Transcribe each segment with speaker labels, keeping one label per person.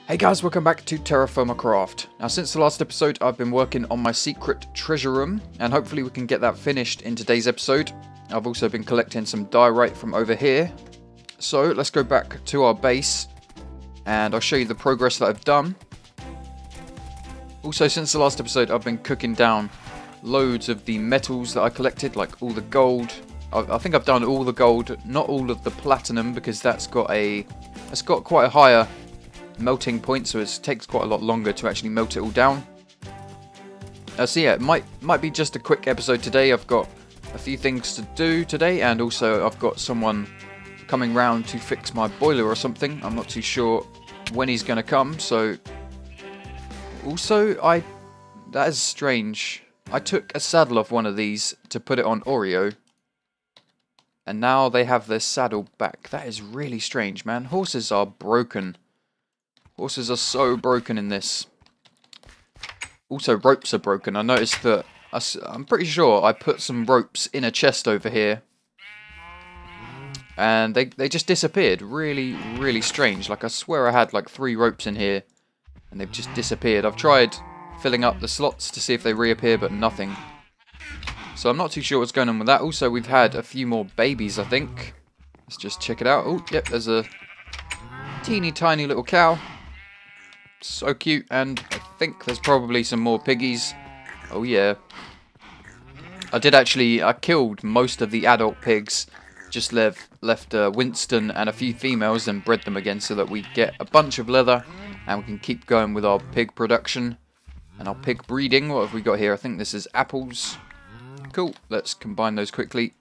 Speaker 1: Hey guys, welcome back to TerraFirmaCraft. Now since the last episode I've been working on my secret treasure room and hopefully we can get that finished in today's episode. I've also been collecting some diorite from over here. So let's go back to our base and I'll show you the progress that I've done. Also since the last episode I've been cooking down loads of the metals that I collected, like all the gold. I think I've done all the gold, not all of the platinum because that's got quite a higher melting point, so it takes quite a lot longer to actually melt it all down. So yeah, it might be just a quick episode today. I've got a few things to do today, and also I've got someone coming round to fix my boiler or something. I'm not too sure when he's going to come. So also, that is strange. I took a saddle off one of these to put it on Oreo, and now they have their saddle back. That is really strange, man. Horses are broken. Horses are so broken in this. Also, ropes are broken. I noticed that, I'm pretty sure I put some ropes in a chest over here. And they just disappeared. Really, really strange. Like, I swear I had like 3 ropes in here. And they've just disappeared. I've tried filling up the slots to see if they reappear, but nothing. So I'm not too sure what's going on with that. Also, we've had a few more babies, I think. Let's just check it out. Oh, yep, there's a teeny tiny little cow. So cute, and I think there's probably some more piggies. Oh yeah. I killed most of the adult pigs. Just left Winston and a few females and bred them again so that we get a bunch of leather and we can keep going with our pig production and our pig breeding. What have we got here? I think this is apples. Cool, let's combine those quickly.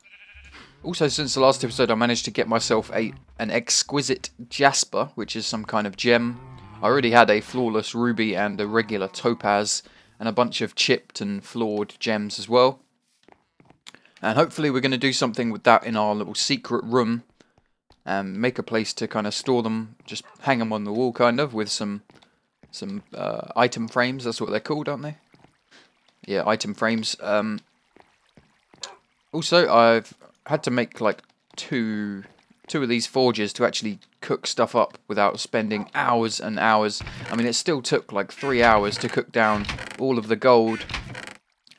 Speaker 1: Also, since the last episode I managed to get myself an exquisite jasper, which is some kind of gem. I already had a flawless ruby and a regular topaz and a bunch of chipped and flawed gems as well. And hopefully we're going to do something with that in our little secret room and make a place to kind of store them, just hang them on the wall kind of with some item frames. That's what they're called, aren't they? Yeah, item frames. Also, I've had to make like two of these forges to actually cook stuff up without spending hours and hours. I mean, it still took like 3 hours to cook down all of the gold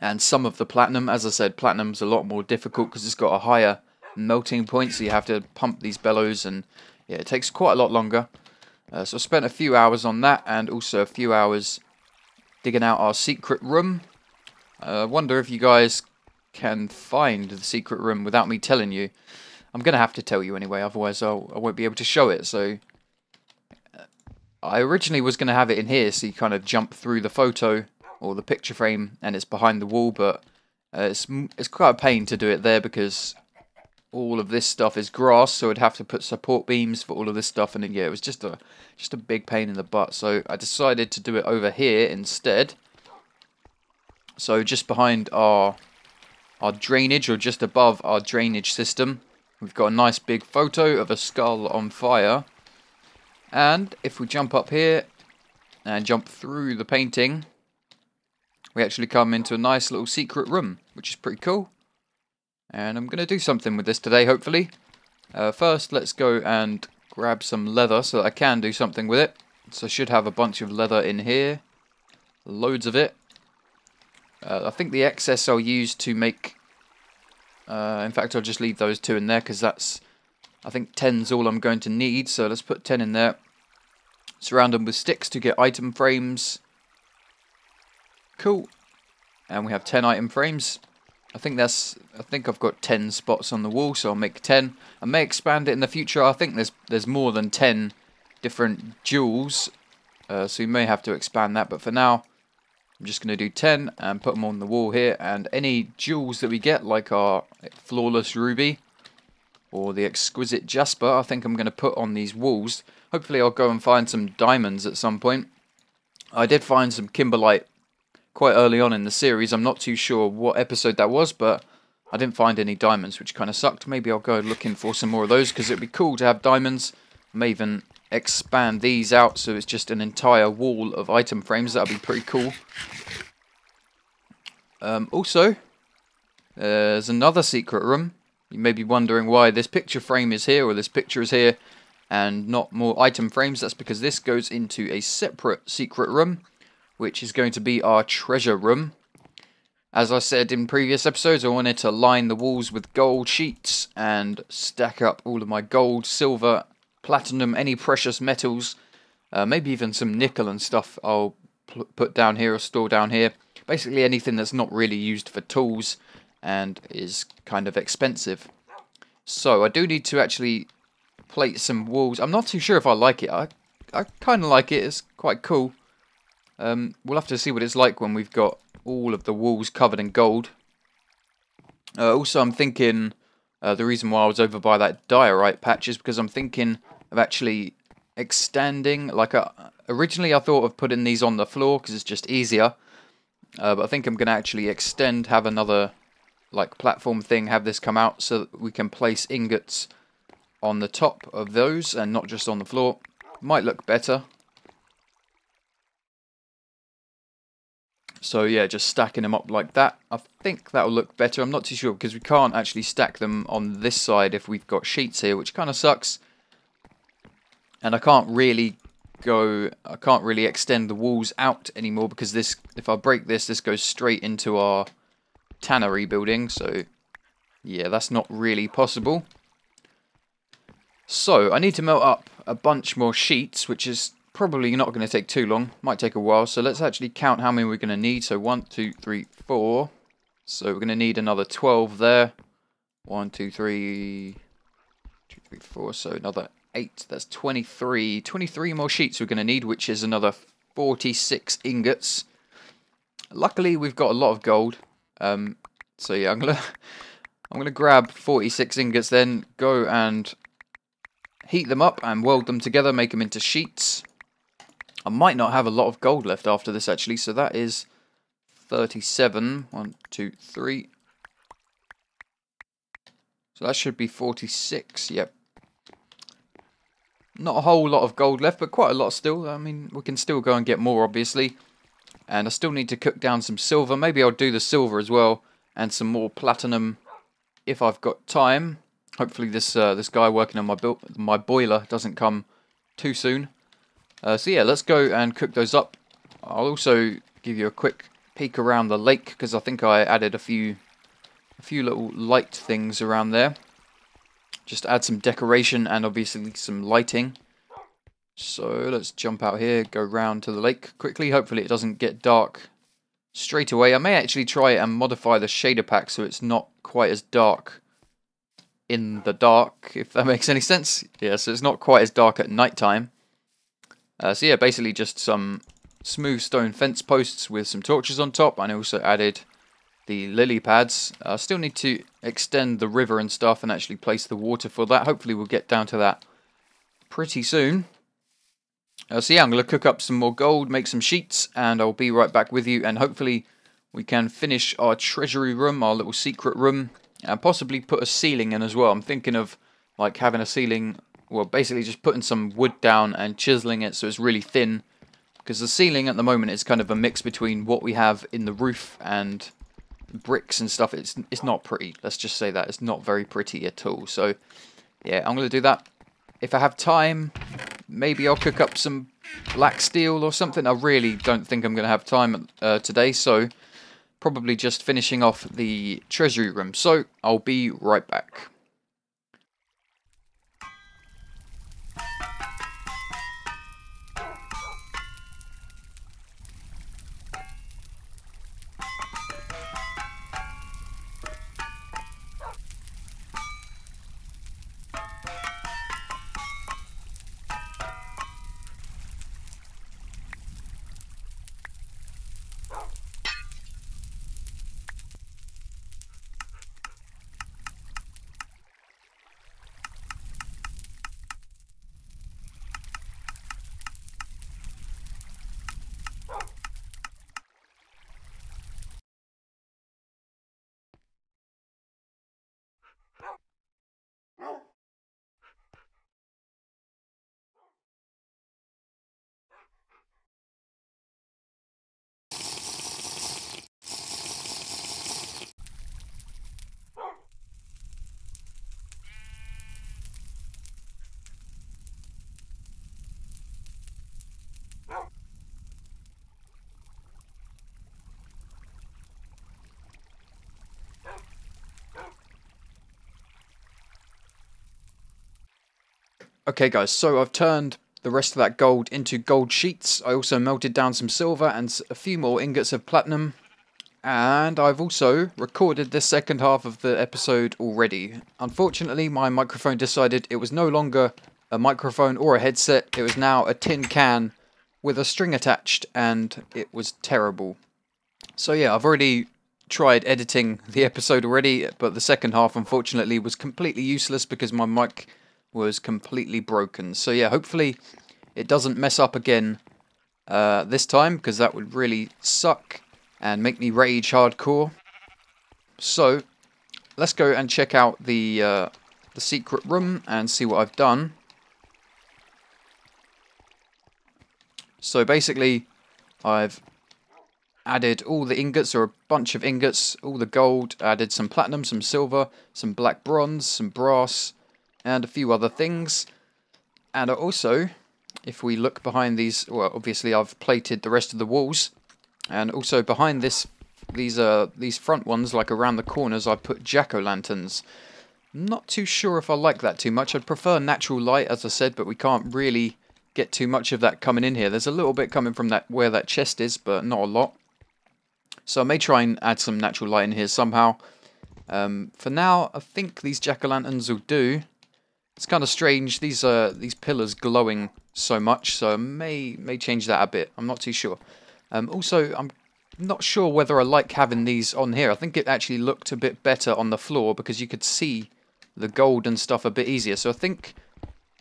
Speaker 1: and some of the platinum. As I said, platinum's a lot more difficult because it's got a higher melting point, so you have to pump these bellows, and yeah, it takes quite a lot longer. So I spent a few hours on that, and also a few hours digging out our secret room. I wonder if you guys can find the secret room without me telling you. I'm going to have to tell you anyway, otherwise I won't be able to show it. So I originally was going to have it in here, so you kind of jump through the photo or the picture frame and it's behind the wall, but it's quite a pain to do it there because all of this stuff is grass, so I'd have to put support beams for all of this stuff, and then, yeah, it was just a big pain in the butt. So I decided to do it over here instead. So just behind our drainage, or just above our drainage system, we've got a nice big photo of a skull on fire. And if we jump up here and jump through the painting, we actually come into a nice little secret room, which is pretty cool. And I'm going to do something with this today, hopefully. First, let's go and grab some leather so that I can do something with it. So I should have a bunch of leather in here. Loads of it. I think the excess I'll use to make... in fact, I'll just leave those 2 in there because I think 10's all I'm going to need. So let's put 10 in there. Surround them with sticks to get item frames. Cool. And we have 10 item frames. I think I've got 10 spots on the wall, so I'll make 10. I may expand it in the future. I think there's more than 10 different jewels, so we may have to expand that. But for now, I'm just going to do 10 and put them on the wall here. And any jewels that we get, like our flawless ruby or the exquisite jasper, I think I'm going to put on these walls. Hopefully I'll go and find some diamonds at some point. I did find some kimberlite quite early on in the series. I'm not too sure what episode that was, but I didn't find any diamonds, which kind of sucked. Maybe I'll go looking for some more of those because it'd be cool to have diamonds. I may even expand these out so it's just an entire wall of item frames. That'd be pretty cool. Also, there's another secret room. You may be wondering why this picture frame is here or this picture is here. and not more item frames. That's because this goes into a separate secret room, which is going to be our treasure room. As I said in previous episodes, I wanted to line the walls with gold sheets and stack up all of my gold, silver, platinum, any precious metals, maybe even some nickel and stuff I'll put down here or store down here. Basically anything that's not really used for tools and is kind of expensive. So I do need to actually plate some walls. I'm not too sure if I like it. I kind of like it. It's quite cool. We'll have to see what it's like when we've got all of the walls covered in gold. Also, I'm thinking the reason why I was over by that diorite patch is because I'm thinking of actually extending. Like originally, I thought of putting these on the floor because it's just easier. But I think I'm going to actually extend, have another like platform thing, have this come out so that we can place ingots on the top of those and not just on the floor. Might look better. So yeah, just stacking them up like that. I think that'll look better. I'm not too sure because we can't actually stack them on this side if we've got sheets here, which kind of sucks. And I can't really extend the walls out anymore because this, if I break this, this goes straight into our tannery building. So yeah, that's not really possible. So I need to melt up a bunch more sheets, which is probably not going to take too long. Might take a while. So let's actually count how many we're going to need. So 1, 2, 3, 4. So we're going to need another 12 there. 1, 2, 3, 2, 3, 4. So another 8. That's 23. 23 more sheets we're going to need, which is another 46 ingots. Luckily, we've got a lot of gold. So yeah, I'm gonna grab 46 ingots, then go and heat them up and weld them together, make them into sheets. I might not have a lot of gold left after this actually, so that is 37. 1, 2, 3. So that should be 46. Yep. Not a whole lot of gold left, but quite a lot still. I mean, we can still go and get more, obviously. And I still need to cook down some silver. Maybe I'll do the silver as well, and some more platinum if I've got time. Hopefully this guy working on my boiler doesn't come too soon. So yeah, let's go and cook those up. I'll also give you a quick peek around the lake because I think I added a few little light things around there. Just add some decoration and obviously some lighting. So let's jump out here, go round to the lake quickly. Hopefully it doesn't get dark straight away. I may actually try and modify the shader pack so it's not quite as dark in the dark, if that makes any sense. Yeah, so it's not quite as dark at night time. So yeah, basically just some smooth stone fence posts with some torches on top. And I also added the lily pads. I still need to extend the river and stuff and actually place the water for that. Hopefully we'll get down to that pretty soon. So yeah, I'm going to cook up some more gold, make some sheets, and I'll be right back with you. And hopefully we can finish our treasury room, our little secret room, and possibly put a ceiling in as well. I'm thinking of like having a ceiling, well basically just putting some wood down and chiseling it so it's really thin. Because the ceiling at the moment is kind of a mix between what we have in the roof and bricks and stuff. It's not pretty. Let's just say that. It's not very pretty at all. So yeah, I'm going to do that. If I have time, maybe I'll cook up some black steel or something. I really don't think I'm going to have time today. So probably just finishing off the treasury room. So I'll be right back. Okay guys, so I've turned the rest of that gold into gold sheets. I also melted down some silver and a few more ingots of platinum. And I've also recorded this second half of the episode already. Unfortunately, my microphone decided it was no longer a microphone or a headset. It was now a tin can with a string attached, and it was terrible. So yeah, I've already tried editing the episode already, but the second half unfortunately was completely useless because my mic was completely broken. So yeah, hopefully it doesn't mess up again this time, because that would really suck and make me rage hardcore. So let's go and check out the secret room and see what I've done. So basically I've added all the ingots, or a bunch of ingots, all the gold, added some platinum, some silver, some black bronze, some brass, and a few other things. And also, if we look behind these, well, obviously I've plated the rest of the walls, and also behind these front ones, like around the corners, I put jack-o'-lanterns. Not too sure if I like that too much. I'd prefer natural light, as I said, but we can't really get too much of that coming in here. There's a little bit coming from that where that chest is, but not a lot. So I may try and add some natural light in here somehow. For now, I think these jack-o'-lanterns will do. It's kind of strange, these pillars glowing so much, so I may change that a bit. I'm not too sure. Also, I'm not sure whether I like having these on here. I think it actually looked a bit better on the floor because you could see the gold and stuff a bit easier. So I think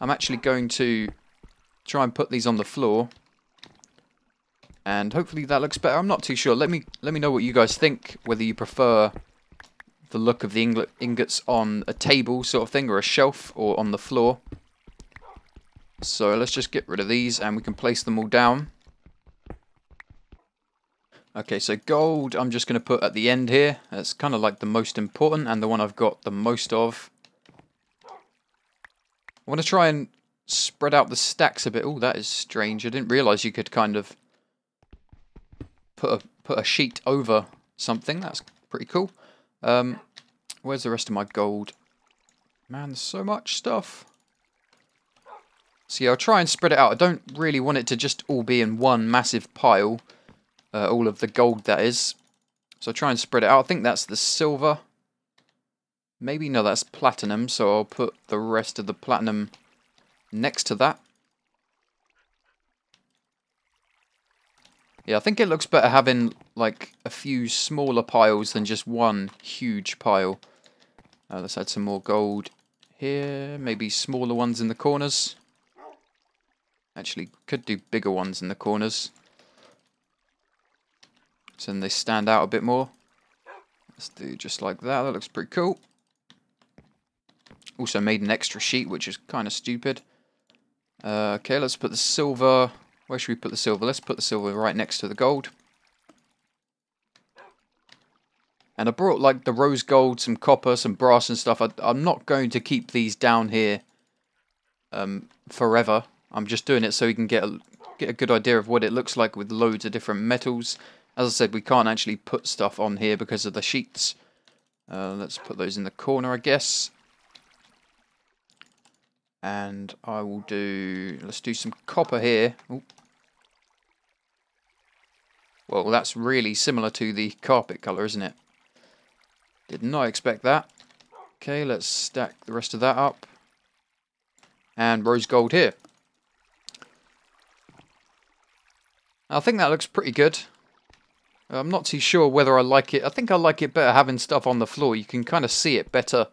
Speaker 1: I'm actually going to try and put these on the floor, and hopefully that looks better. I'm not too sure. Let me know what you guys think, whether you prefer the look of the ingots on a table sort of thing, or a shelf, or on the floor. So let's just get rid of these and we can place them all down. Okay, so gold I'm just going to put at the end here. That's kind of like the most important and the one I've got the most of. I want to try and spread out the stacks a bit. Oh, that is strange. I didn't realise you could kind of put a sheet over something. That's pretty cool. Where's the rest of my gold? Man, there's so much stuff. So yeah, I'll try and spread it out. I don't really want it to just all be in one massive pile. All of the gold, that is. So I'll try and spread it out. I think that's the silver. Maybe, no, that's platinum. So I'll put the rest of the platinum next to that. Yeah, I think it looks better having like a few smaller piles than just one huge pile. Let's add some more gold here. Maybe smaller ones in the corners. Actually, could do bigger ones in the corners, so then they stand out a bit more. Let's do just like that. That looks pretty cool. Also made an extra sheet, which is kind of stupid. Okay, let's put the silver. Where should we put the silver? Let's put the silver right next to the gold. And I brought like the rose gold, some copper, some brass and stuff. I'm not going to keep these down here forever. I'm just doing it so we can get a good idea of what it looks like with loads of different metals. As I said, we can't actually put stuff on here because of the sheets. Let's put those in the corner, I guess. And I will do... let's do some copper here. Ooh. Well, that's really similar to the carpet colour, isn't it? Did not expect that. Okay, let's stack the rest of that up. And rose gold here. I think that looks pretty good. I'm not too sure whether I like it. I think I like it better having stuff on the floor. You can kind of see it better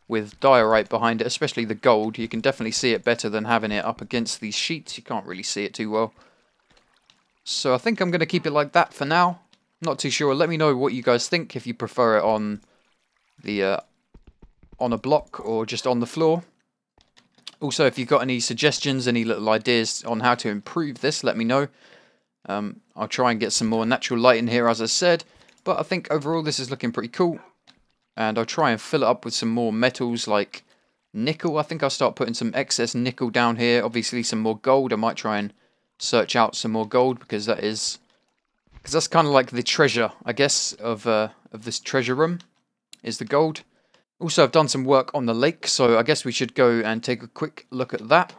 Speaker 1: with diorite behind it, especially the gold. You can definitely see it better than having it up against these sheets. You can't really see it too well. So I think I'm going to keep it like that for now. Not too sure. Let me know what you guys think, if you prefer it on the on a block or just on the floor. Also, if you've got any suggestions, any little ideas on how to improve this, let me know. I'll try and get some more natural light in here, as I said. But I think overall this is looking pretty cool. And I'll try and fill it up with some more metals like nickel. I think I'll start putting some excess nickel down here. Obviously some more gold. I might try and search out some more gold, because that's kind of like the treasure, I guess, of this treasure room, is the gold. Also, I've done some work on the lake, so I guess we should go and take a quick look at that.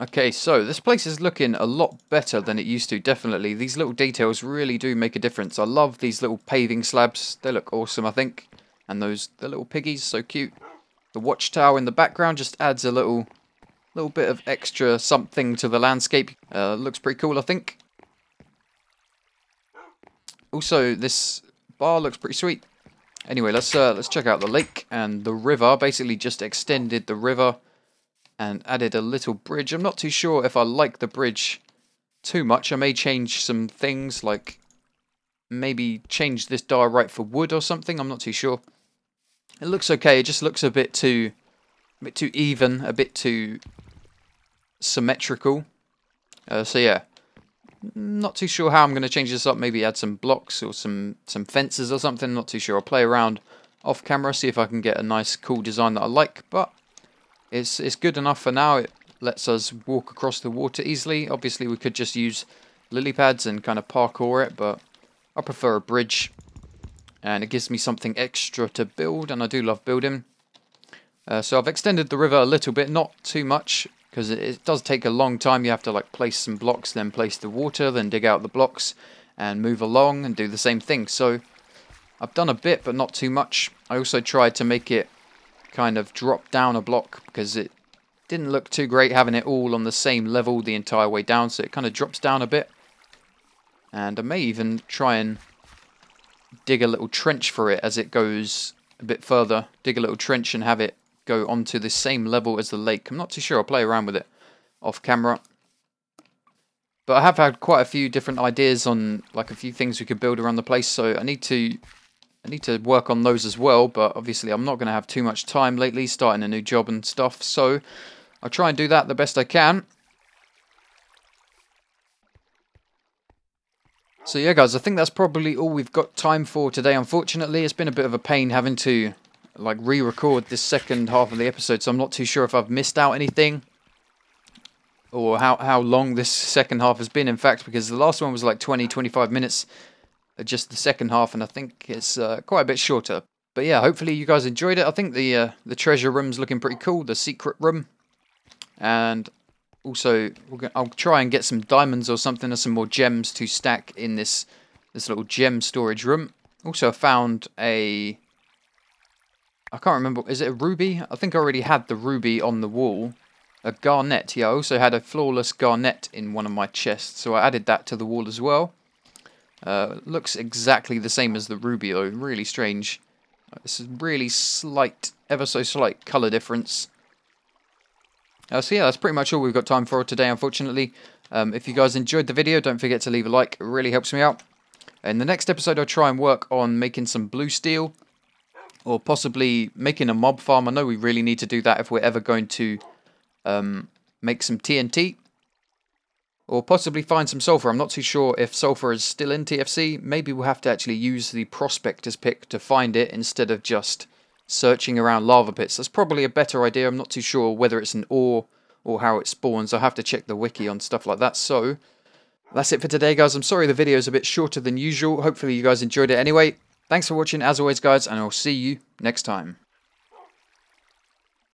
Speaker 1: Okay, so this place is looking a lot better than it used to, definitely. These little details really do make a difference. I love these little paving slabs. They look awesome, I think. And the little piggies, so cute. The watchtower in the background just adds a little bit of extra something to the landscape. Looks pretty cool, I think. Also, this bar looks pretty sweet. Anyway, let's check out the lake and the river. Basically, just extended the river and added a little bridge. I'm not too sure if I like the bridge too much. I may change some things, like maybe change this diorite for wood or something. I'm not too sure. It looks okay. It just looks a bit too even, a bit too symmetrical. So yeah. Not too sure how I'm going to change this up. Maybe add some blocks or some fences or something. Not too sure. I'll play around off camera, see if I can get a nice, cool design that I like. But it's good enough for now. It lets us walk across the water easily. Obviously, we could just use lily pads and kind of parkour it, but I prefer a bridge. And it gives me something extra to build, and I do love building. So I've extended the river a little bit, not too much, because it does take a long time. You have to like place some blocks, then place the water, then dig out the blocks and move along and do the same thing. So I've done a bit, but not too much. I also tried to make it kind of drop down a block because it didn't look too great having it all on the same level the entire way down. So it kind of drops down a bit. And I may even try and dig a little trench for it as it goes a bit further. Dig a little trench and have it go onto the same level as the lake. I'm not too sure. I'll play around with it off camera. But I have had quite a few different ideas on like a few things we could build around the place, so I need to work on those as well, but obviously I'm not going to have too much time lately, starting a new job and stuff, so I'll try and do that the best I can. So yeah guys, I think that's probably all we've got time for today. Unfortunately, it's been a bit of a pain having to like re-record this second half of the episode, so I'm not too sure if I've missed out anything or how long this second half has been, in fact, because the last one was like 20-25 minutes, just the second half, and I think it's quite a bit shorter. But yeah, hopefully you guys enjoyed it. I think the treasure room's looking pretty cool, the secret room, and also I'll try and get some diamonds or something, or some more gems to stack in this little gem storage room. Also, I found a, I can't remember, is it a ruby? I think I already had the ruby on the wall. A garnet, yeah, I also had a flawless garnet in one of my chests, so I added that to the wall as well. Looks exactly the same as the ruby though, really strange. This is really slight, ever so slight colour difference. So yeah, that's pretty much all we've got time for today, unfortunately. If you guys enjoyed the video, don't forget to leave a like, it really helps me out. In the next episode, I'll try and work on making some blue steel, or possibly making a mob farm. I know we really need to do that if we're ever going to make some TNT, or possibly find some sulfur. I'm not too sure if sulfur is still in TFC. Maybe we'll have to actually use the prospector's pick to find it instead of just searching around lava pits. That's probably a better idea. I'm not too sure whether it's an ore or how it spawns. I'll have to check the wiki on stuff like that. So that's it for today, guys. I'm sorry the video is a bit shorter than usual. Hopefully you guys enjoyed it anyway. Thanks for watching as always, guys, and I'll see you next time.